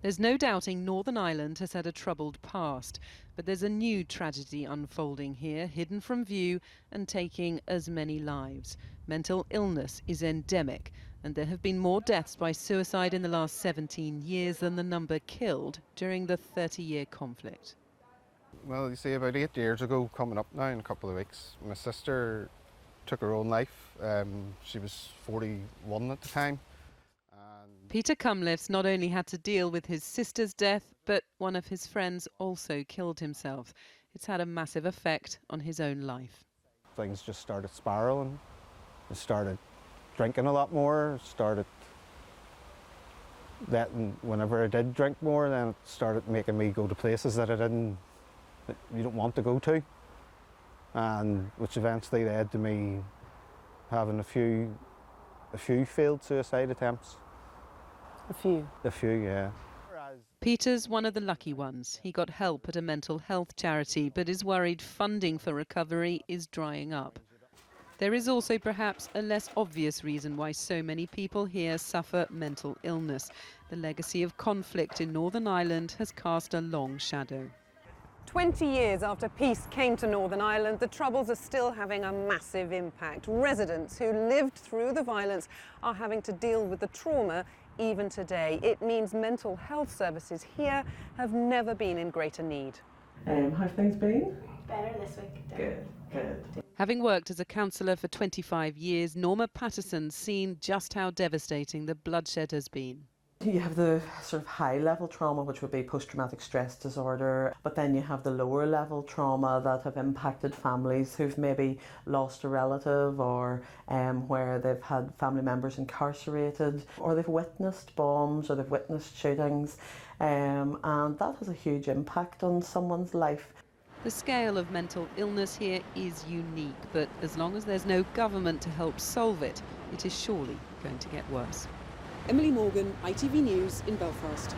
There's no doubting Northern Ireland has had a troubled past, but there's a new tragedy unfolding here, hidden from view and taking as many lives. Mental illness is endemic, and there have been more deaths by suicide in the last 17 years than the number killed during the 30-year conflict. Well, you see, about 8 years ago, coming up now in a couple of weeks, my sister took her own life. She was 41 at the time. Peter Cumliffe's not only had to deal with his sister's death, but one of his friends also killed himself. It's had a massive effect on his own life. Things just started spiralling. I started drinking a lot more, started letting, whenever I did drink more, then it started making me go to places that you don't want to go to, and which eventually led to me having a few failed suicide attempts. A few, yeah. Peter's one of the lucky ones. He got help at a mental health charity, but is worried funding for recovery is drying up. There is also perhaps a less obvious reason why so many people here suffer mental illness. The legacy of conflict in Northern Ireland has cast a long shadow. 20 years after peace came to Northern Ireland, the Troubles are still having a massive impact. Residents who lived through the violence are having to deal with the trauma even today. It means mental health services here have never been in greater need. How have things been? Better this week. Good. Having worked as a counsellor for 25 years, Norma Patterson's seen just how devastating the bloodshed has been. You have the sort of high level trauma, which would be post-traumatic stress disorder, but then you have the lower level trauma that have impacted families who've maybe lost a relative, or where they've had family members incarcerated, or they've witnessed bombs, or they've witnessed shootings, and that has a huge impact on someone's life. The scale of mental illness here is unique, but as long as there's no government to help solve it, it is surely going to get worse. Emily Morgan, ITV News in Belfast.